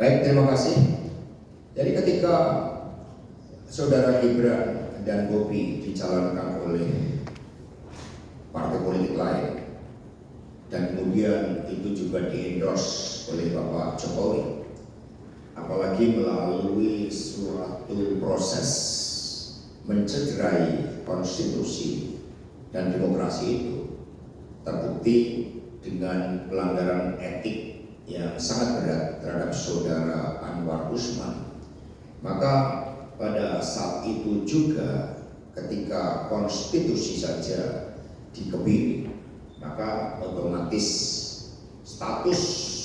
Baik, terima kasih. Jadi ketika Saudara Gibran dan Bobi dicalonkan oleh partai politik lain dan kemudian itu juga di-endorse oleh Bapak Jokowi, apalagi melalui suatu proses mencederai konstitusi dan demokrasi itu, terbukti dengan pelanggaran etik yang sangat berat terhadap Saudara Anwar Usman. Maka pada saat itu juga ketika konstitusi saja dikebiri, maka otomatis status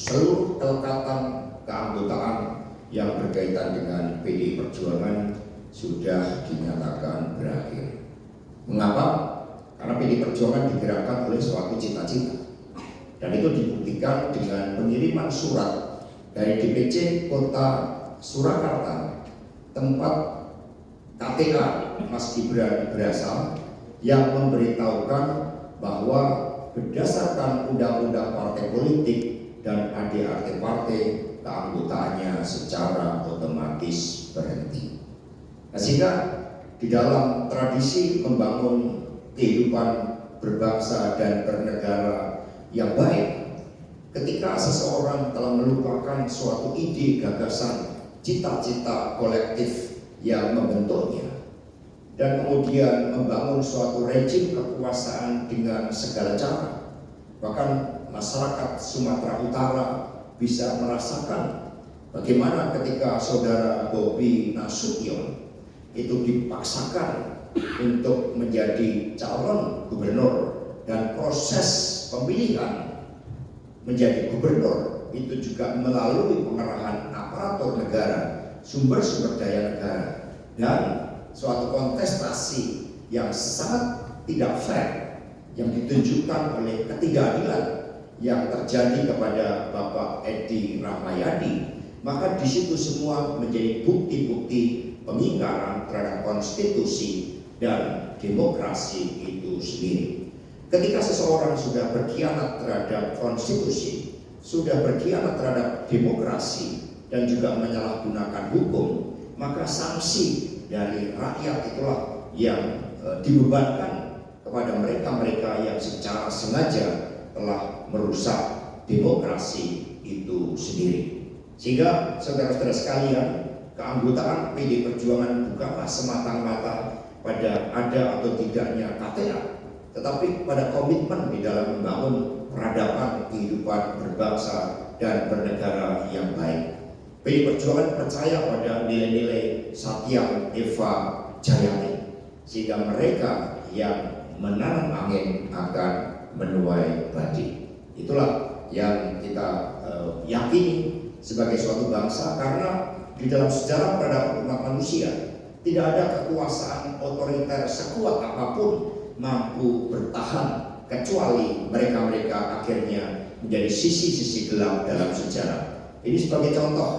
seluruh kelekatan keanggotaan yang berkaitan dengan PDI Perjuangan sudah dinyatakan berakhir. Mengapa? Karena PDI Perjuangan digerakkan oleh suatu cita-cita, dan itu dibuktikan dengan pengiriman surat dari DPC Kota Surakarta, tempat KTA Mas Gibran berasal, yang memberitahukan bahwa berdasarkan undang-undang partai politik dan ADART partai, keanggotaannya secara otomatis berhenti. Nah, sehingga di dalam tradisi membangun kehidupan berbangsa dan bernegara yang baik, ketika seseorang telah melupakan suatu ide, gagasan, cita-cita kolektif yang membentuknya, dan kemudian membangun suatu rejim kekuasaan dengan segala cara, bahkan masyarakat Sumatera Utara bisa merasakan bagaimana ketika Saudara Bobi Nasution itu dipaksakan untuk menjadi calon gubernur, dan proses pemilihan menjadi gubernur itu juga melalui pengerahan aparatur negara, sumber-sumber daya negara, dan suatu kontestasi yang sangat tidak fair yang ditunjukkan oleh ketidakadilan yang terjadi kepada Bapak Edi Rahmayadi. Maka di situ semua menjadi bukti-bukti pengingkaran terhadap konstitusi dan demokrasi itu sendiri. Ketika seseorang sudah berkhianat terhadap konstitusi, sudah berkhianat terhadap demokrasi, dan juga menyalahgunakan hukum, maka sanksi dari rakyat itulah yang dibebankan kepada mereka-mereka yang secara sengaja telah merusak demokrasi itu sendiri. Sehingga saudara-saudara sekalian, keanggotaan PDI Perjuangan bukanlah semata-mata pada ada atau tidaknya KTA, tetapi pada komitmen di dalam membangun peradaban kehidupan berbangsa dan bernegara yang baik. PDI Perjuangan percaya pada nilai-nilai Satyam Eva Jayati, sehingga mereka yang menanam angin akan menuai padi. Itulah yang kita yakini sebagai suatu bangsa, karena di dalam sejarah peradaban umat manusia tidak ada kekuasaan otoriter sekuat apapun mampu bertahan kecuali mereka-mereka akhirnya menjadi sisi-sisi gelap dalam sejarah. Ini sebagai contoh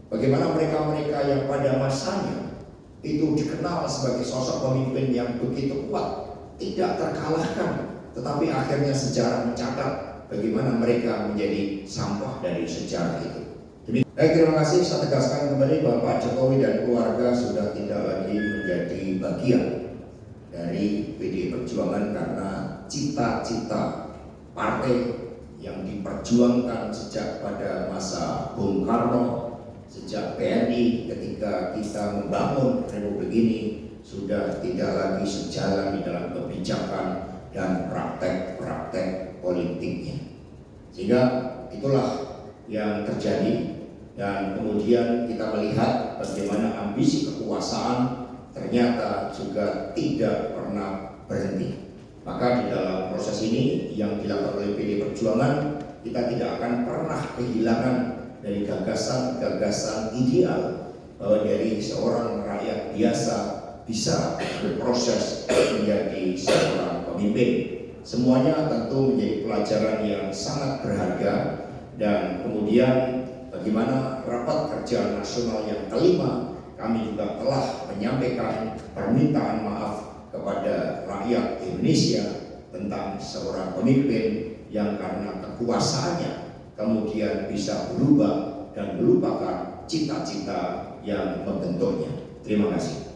bagaimana mereka-mereka yang pada masanya itu dikenal sebagai sosok pemimpin yang begitu kuat, tidak terkalahkan, tetapi akhirnya sejarah mencatat bagaimana mereka menjadi sampah dari sejarah itu. Baik, terima kasih. Saya tegaskan kembali, Bapak Jokowi dan keluarga sudah tidak lagi menjadi bagian dari PDI Perjuangan, karena cita-cita partai yang diperjuangkan sejak pada masa Bung Karno, sejak PNI ketika kita membangun Republik ini, sudah tidak lagi sejalan di dalam kebijakan dan praktek-praktek politiknya. Sehingga itulah yang terjadi, dan kemudian kita melihat bagaimana ambisi kekuasaan ternyata juga tidak pernah berhenti. Maka di dalam proses ini yang dilakukan oleh PDI Perjuangan, kita tidak akan pernah kehilangan dari gagasan-gagasan ideal bahwa dari seorang rakyat biasa bisa berproses menjadi seorang pemimpin. Semuanya tentu menjadi pelajaran yang sangat berharga, dan kemudian bagaimana rapat kerja nasional yang kelima, kami juga telah menyampaikan permintaan maaf kepada rakyat Indonesia tentang seorang pemimpin yang karena kekuasaannya kemudian bisa berubah dan melupakan cita-cita yang membentuknya. Terima kasih.